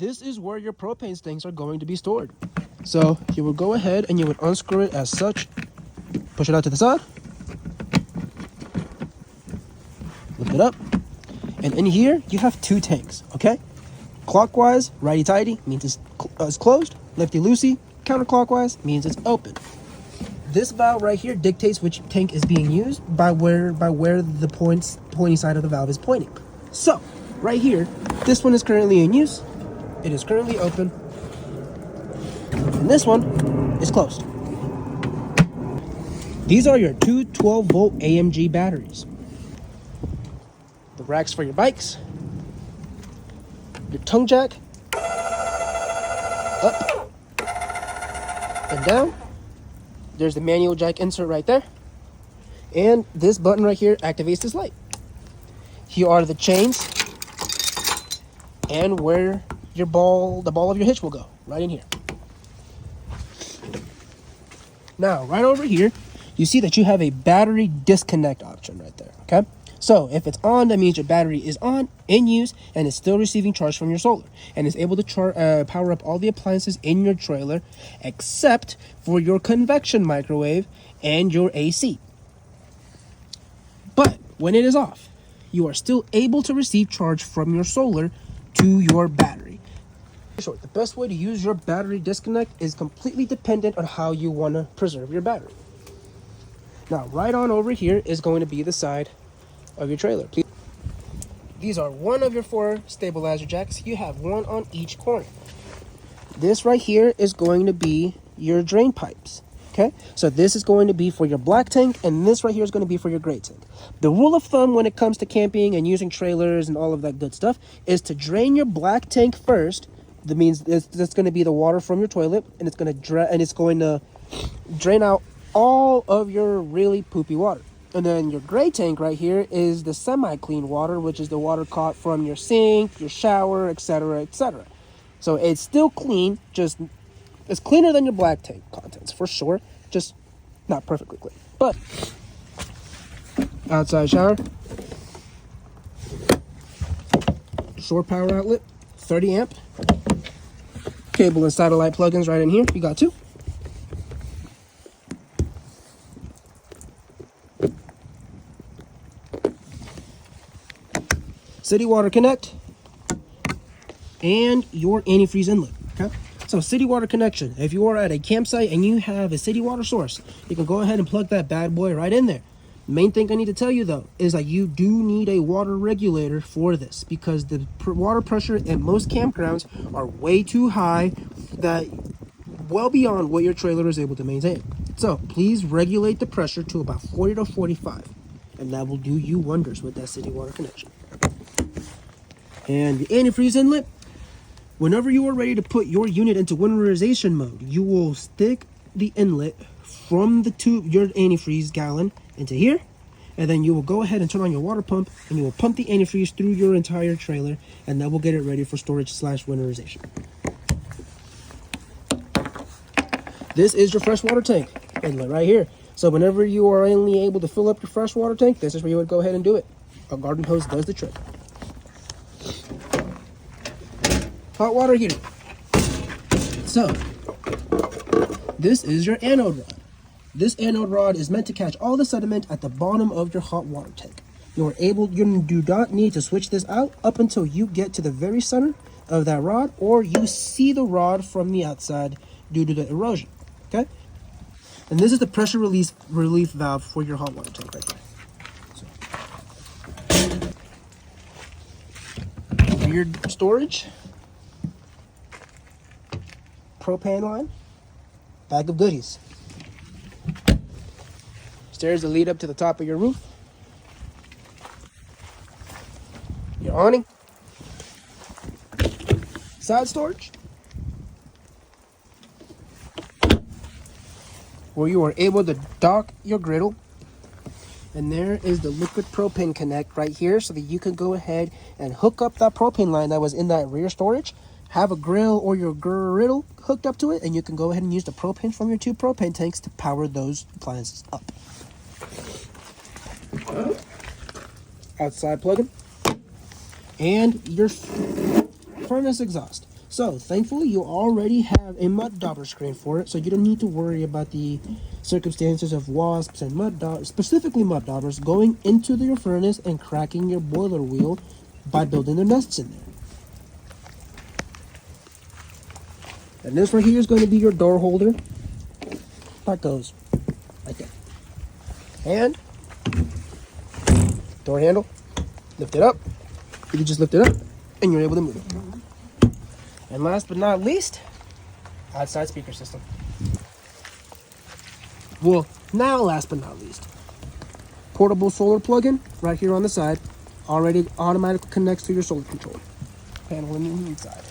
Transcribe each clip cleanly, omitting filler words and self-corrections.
this is where your propane tanks are going to be stored. So you would go ahead and you would unscrew it as such, push it out to the side, lift it up, and in here you have two tanks, okay? Clockwise, righty-tighty, means it's closed. Lefty-loosey, counterclockwise, means it's open. This valve right here dictates which tank is being used by where the pointy side of the valve is pointing. So, right here, this one is currently in use. It is currently open. And this one is closed. These are your two 12-volt AMG batteries. The racks for your bikes. Your tongue jack. Up. And down. There's the manual jack insert right there. And this button right here activates this light. Here are the chains and where the ball of your hitch will go, right in here. Now, right over here, you see that you have a battery disconnect option right there, okay? So if it's on, that means your battery is on, in use, and it's still receiving charge from your solar, and is able to power up all the appliances in your trailer, except for your convection microwave and your AC. But when it is off, you are still able to receive charge from your solar to your battery. Short, the best way to use your battery disconnect is completely dependent on how you want to preserve your battery. Now, right on over here is going to be the side of your trailer. These are one of your 4 stabilizer jacks. You have one on each corner. This right here is going to be your drain pipes. Okay, so this is going to be for your black tank, and this right here is going to be for your gray tank. The rule of thumb when it comes to camping and using trailers and all of that good stuff is to drain your black tank first. That means that's going to be the water from your toilet, and it's going to drain out all of your really poopy water. And then your gray tank right here is the semi-clean water, which is the water caught from your sink, your shower, etc., etc. So it's still clean, just it's cleaner than your black tank contents for sure, just not perfectly clean. But outside shower, shore power outlet, 30 amp, cable and satellite plugins right in here. You got 2. City Water Connect, and your antifreeze inlet, okay? So city water connection, if you are at a campsite and you have a city water source, you can go ahead and plug that bad boy right in there. The main thing I need to tell you though is that you do need a water regulator for this, because the water pressure at most campgrounds are way too high, that well beyond what your trailer is able to maintain. So please regulate the pressure to about 40 to 45, and that will do you wonders with that city water connection. And the antifreeze inlet, whenever you are ready to put your unit into winterization mode, you will stick the inlet from the tube, your antifreeze gallon, into here, and then you will go ahead and turn on your water pump, and you will pump the antifreeze through your entire trailer, and that will get it ready for storage / winterization. This is your freshwater tank inlet right here. So whenever you are only able to fill up your freshwater tank, this is where you would go ahead and do it. A garden hose does the trick. Hot water heater. So, this is your anode rod. This anode rod is meant to catch all the sediment at the bottom of your hot water tank. You do not need to switch this out up until you get to the very center of that rod, or you see the rod from the outside due to the erosion. Okay? And this is the pressure relief valve for your hot water tank right here. So, for your storage, propane line, bag of goodies, stairs that lead up to the top of your roof, your awning, side storage, where you are able to dock your griddle, and there is the liquid propane connect right here, so that you can go ahead and hook up that propane line that was in that rear storage, have a grill or your griddle hooked up to it, and you can go ahead and use the propane from your 2 propane tanks to power those appliances up. Outside plug-in, and your furnace exhaust. So thankfully you already have a mud dauber screen for it, so you don't need to worry about the circumstances of wasps and specifically mud daubers, going into your furnace and cracking your boiler wheel by building their nests in there. And this right here is going to be your door holder. That goes like that. And door handle, lift it up. You can just lift it up and you're able to move it. And last but not least, outside speaker system. Well, now last but not least, portable solar plug-in right here on the side, already automatically connects to your solar controller panel on the inside.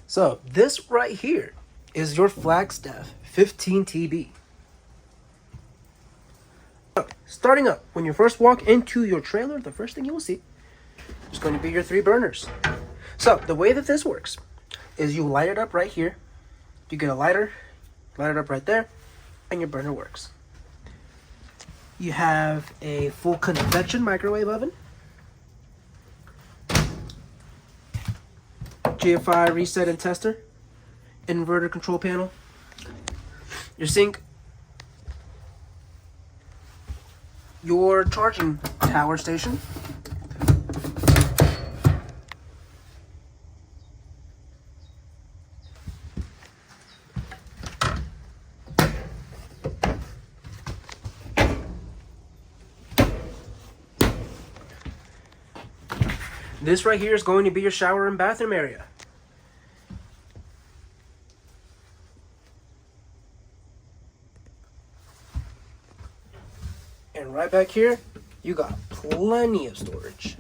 So this right here is your Flagstaff 15TB. So, starting up, when you first walk into your trailer, the first thing you will see is going to be your 3 burners. So the way that this works is you light it up right here. You get a lighter, light it up right there, and your burner works. You have a full convection microwave oven, GFI reset and tester, inverter control panel, your sink, your charging tower station, this right here is going to be your shower and bathroom area. And right back here, you got plenty of storage.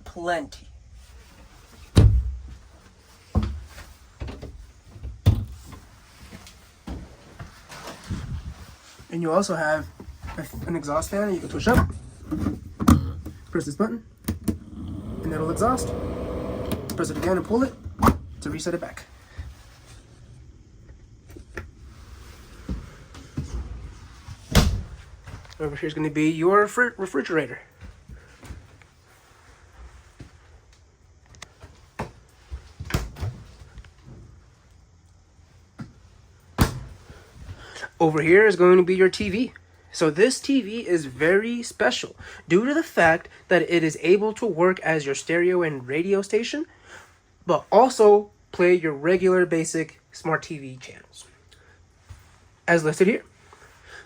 Plenty. And you also have an exhaust fan that you can push up. Press this button, and it'll exhaust. Press it again and pull it to reset it back. Over here is going to be your refrigerator. Over here is going to be your TV. So this TV is very special due to the fact that it is able to work as your stereo and radio station, but also play your regular basic smart TV channels, as listed here.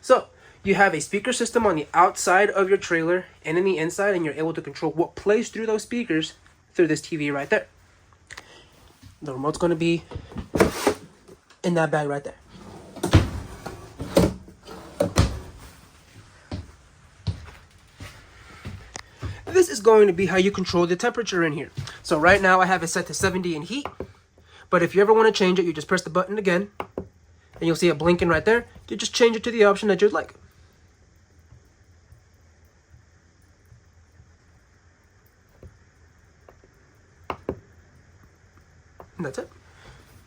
So you have a speaker system on the outside of your trailer and in the inside, and you're able to control what plays through those speakers through this TV right there. The remote's going to be in that bag right there. This is going to be how you control the temperature in here. So right now I have it set to 70 in heat, but if you ever want to change it, you just press the button again, and you'll see it blinking right there. You just change it to the option that you'd like. And that's it.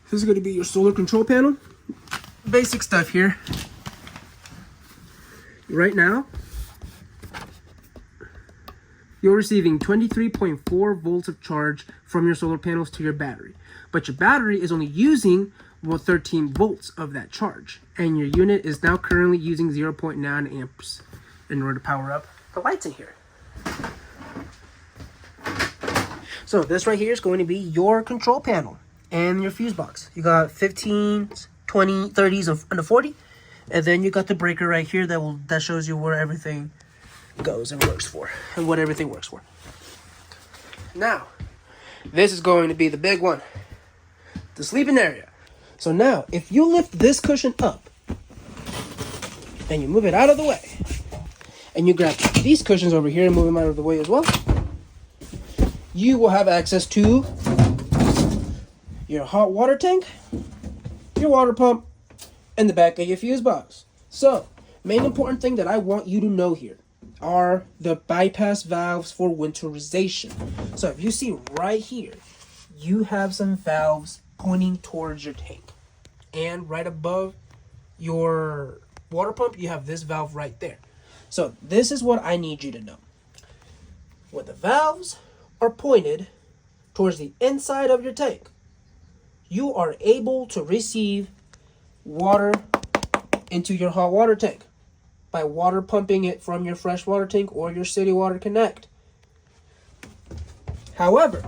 This is going to be your solar control panel. Basic stuff here. Right now, you're receiving 23.4 volts of charge from your solar panels to your battery. But your battery is only using 13 volts of that charge. And your unit is now currently using 0.9 amps in order to power up the lights in here. So this right here is going to be your control panel and your fuse box. You got 15s, 20, 30s, and a 40. And then you got the breaker right here that shows you where everything goes and works for, and what everything works for. Now, this is going to be the big one, the sleeping area. So now, if you lift this cushion up and you move it out of the way, and you grab these cushions over here and move them out of the way as well, you will have access to your hot water tank, your water pump, and the back of your fuse box. So, main important thing that I want you to know here are the bypass valves for winterization. So if you see right here, you have some valves pointing towards your tank. And right above your water pump, you have this valve right there. So this is what I need you to know. When the valves are pointed towards the inside of your tank, you are able to receive water into your hot water tank by water pumping it from your freshwater tank or your city water connect. However,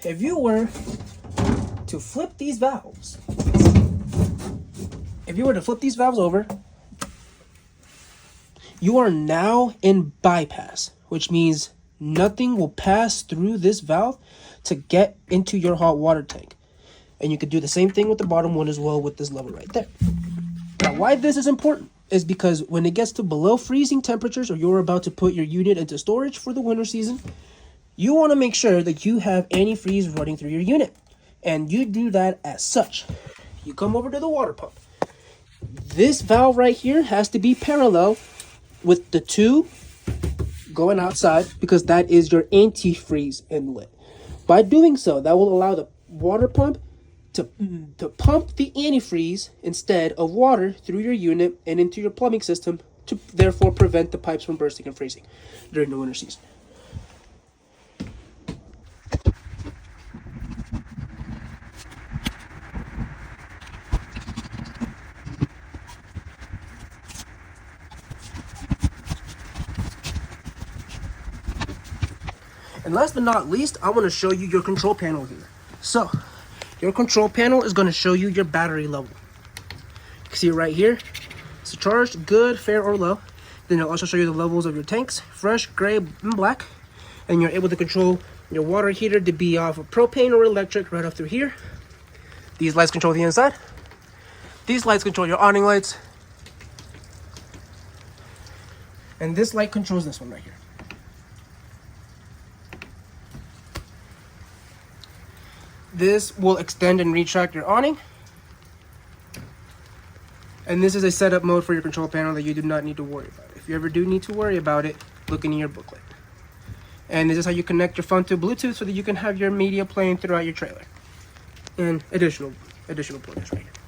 if you were to flip these valves, over, you are now in bypass, which means nothing will pass through this valve to get into your hot water tank. And you could do the same thing with the bottom one as well with this lever right there. Now, why this is important is because when it gets to below freezing temperatures, or you're about to put your unit into storage for the winter season, you want to make sure that you have antifreeze running through your unit. And you do that as such. You come over to the water pump. This valve right here has to be parallel with the two going outside, because that is your antifreeze inlet. By doing so, that will allow the water pump to pump the antifreeze instead of water through your unit and into your plumbing system, to therefore prevent the pipes from bursting and freezing during the winter season. And last but not least, I want to show you your control panel here. So, your control panel is going to show you your battery level. You can see it right here. It's charged, good, fair, or low. Then it'll also show you the levels of your tanks, fresh, gray, and black. And you're able to control your water heater to be off of propane or electric right off through here. These lights control the inside. These lights control your awning lights. And this light controls this one right here. This will extend and retract your awning. And this is a setup mode for your control panel that you do not need to worry about. If you ever do need to worry about it, look in your booklet. And this is how you connect your phone to Bluetooth so that you can have your media playing throughout your trailer. And additional plugins right here.